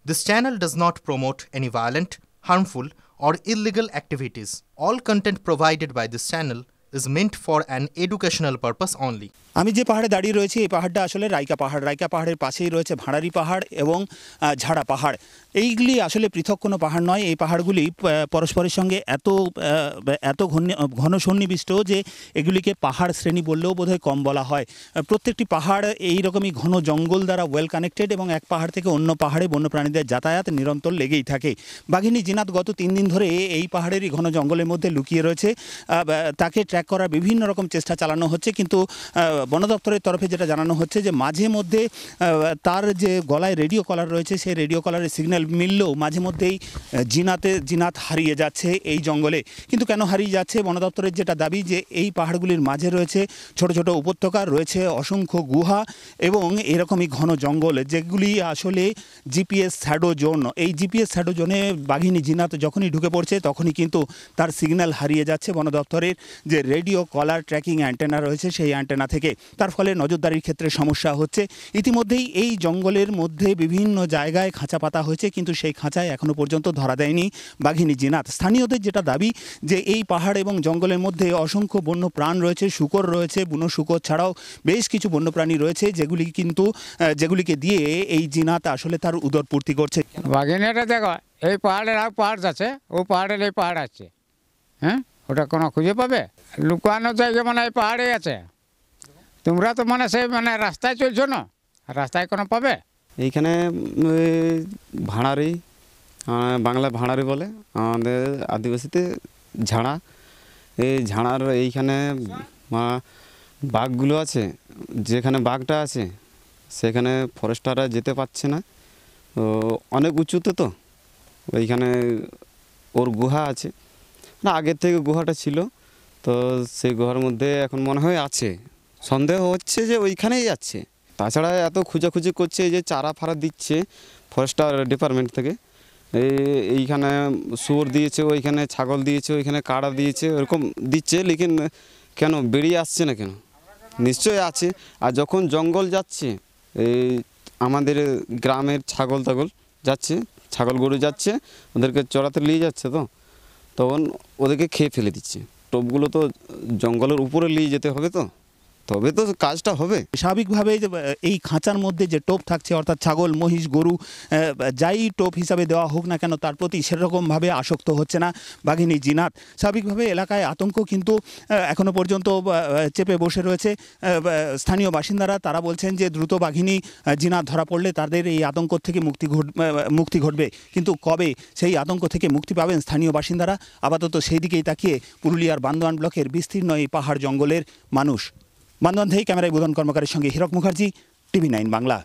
This channel does not promote any violent, harmful, or illegal activities. All content provided by this channel is meant for an educational purpose only. আমি যে পাহাড়ে দাঁড়িয়ে রয়েছি এই পাহাড়টা আসলে রাইকা পাহাড়ের পাশেই রয়েছে ভাঁড়ারি পাহাড় এবং ঝাড়া পাহাড়। এইগুলি আসলে পৃথক কোনো পাহাড় নয়। এই পাহাড়গুলি পরস্পরের সঙ্গে এত ঘন সন্নিবিষ্ট যে এগুলিকে পাহাড় শ্রেণী বললেও বোধহয় কম বলা হয়। প্রত্যেকটি পাহাড় এই রকমই ঘন জঙ্গল দ্বারা ওয়েল কানেক্টেড এবং এক পাহাড় থেকে অন্য পাহাড়ে বন্যপ্রাণীদের যাতায়াত নিরন্তর লেগেই থাকে। বাঘিনী জিনাত গত 3 দিন ধরে এই পাহাড়েরই ঘন জঙ্গলের মধ্যে লুকিয়ে রয়েছে। তাকে ট্র্যাক করার বিভিন্ন রকম চেষ্টা চালানো হচ্ছে, কিন্তু বন দপ্তরের তরফে যেটা জানানো হচ্ছে যে মাঝে মধ্যে তার যে গলায় রেডিও কলার রয়েছে সেই রেডিও কলারের সিগন্যাল মিললেও মাঝে মধ্যেই জিনাত হারিয়ে যাচ্ছে এই জঙ্গলে। কিন্তু কেন হারিয়ে যাচ্ছে? বন দপ্তরের যেটা দাবি যে এই পাহাড়গুলির মাঝে রয়েছে ছোট ছোট উপত্যকা, রয়েছে অসংখ্য গুহা এবং এরকমই ঘন জঙ্গল, যেগুলি আসলে জিপিএস শ্যাডো জোন। এই জিপিএস শ্যাডো জোনে বাঘিনী জিনাত যখনই ঢুকে পড়ছে তখনই কিন্তু তার সিগন্যাল হারিয়ে যাচ্ছে বন দপ্তরের যে রেডিও কলার ট্র্যাকিং অ্যান্টেনা রয়েছে সেই অ্যান্টেনা থেকে। তার ফলে নজরদারির ক্ষেত্রে সমস্যা হচ্ছে। ইতিমধ্যেই এই জঙ্গলের মধ্যে বিভিন্ন জায়গায় খাঁচা পাতা হয়েছে, কিন্তু সেই খাঁচায় এখনও পর্যন্ত ধরা দেয়নি বাঘিনী জিনাত। স্থানীয়দের যেটা দাবি যে এই পাহাড় এবং জঙ্গলের মধ্যে অসংখ্য বন্য প্রাণ রয়েছে, শূকর রয়েছে, বুনো শূকর ছাড়াও বেশ কিছু বন্যপ্রাণী রয়েছে যেগুলিকে দিয়ে এই জিনাত আসলে তার উদরপূর্তি করছে। বাঘিনীটা দেখো, এই পাহাড়ের আর পাহাড় আছে, ও পাহাড়ের এই পাহাড় আছে, হ্যাঁ, ওটা কোনো খুঁজে পাবে? লুকানো জায়গা মানে এই পাহাড়ে আছে। তোমরা তো মানে সেই রাস্তায় চলছো না, রাস্তায় কোনো পাবে? এইখানে ভাঁড়ারি, বাংলা ভাঁড়ারি বলে, আমাদের আদিবাসীতে ঝাড়া। এই ঝাড়ার এইখানে বাঘগুলো আছে। যেখানে বাঘটা আছে সেখানে ফরেস্টাররা যেতে পারছে না, তো অনেক উঁচুতে, তো ওইখানে ওর গুহা আছে না, আগের থেকে গুহাটা ছিল, তো সেই গুহার মধ্যে এখন মনে হয় আছে। সন্দেহ হচ্ছে যে ওইখানেই যাচ্ছে। তাছাড়া এত খোঁজাখুঁজি করছে, যে চারা ফারা দিচ্ছে ফরেস্টার ডিপার্টমেন্ট থেকে। এইখানে শুয়োর দিয়েছে, ওইখানে ছাগল দিয়েছে, ওইখানে কাড়া দিয়েছে, ওরকম দিচ্ছে, লেকিন কেন বেরিয়ে আসছে না কেন? নিশ্চয়ই আছে। আর যখন জঙ্গল যাচ্ছে, এই আমাদের গ্রামের ছাগল যাচ্ছে, ছাগল গরু যাচ্ছে, ওদেরকে চড়াতে নিয়ে যাচ্ছে, তো তখন ওদেরকে খেয়ে ফেলে দিচ্ছে। টোপগুলো তো জঙ্গলের উপরে নিয়ে যেতে হবে, তো তবে তো কাজটা হবে। স্বাভাবিকভাবে এই খাঁচার মধ্যে যে টোপ থাকছে, অর্থাৎ ছাগল, মহিষ, গরু, যাই টোপ হিসাবে দেওয়া হোক না কেন, তার প্রতি সেরকমভাবে আসক্ত হচ্ছে না বাঘিনী জিনাত। স্বাভাবিকভাবে এলাকায় আতঙ্ক কিন্তু এখনও পর্যন্ত চেপে বসে রয়েছে। স্থানীয় বাসিন্দারা তারা বলছেন যে দ্রুত বাঘিনী জিনাত ধরা পড়লে তাদের এই আতঙ্ক থেকে মুক্তি ঘটবে, কিন্তু কবে সেই আতঙ্ক থেকে মুক্তি পাবেন স্থানীয় বাসিন্দারা? আপাতত সেই দিকেই তাকিয়ে পুরুলিয়ার বান্দোয়ান ব্লকের বিস্তীর্ণ এই পাহাড় জঙ্গলের মানুষ। বান্দোয়ান থেকে ক্যামেরায় বুধন কর্মকারের সঙ্গে হীরক মুখার্জি, টিভি 9 বাংলা।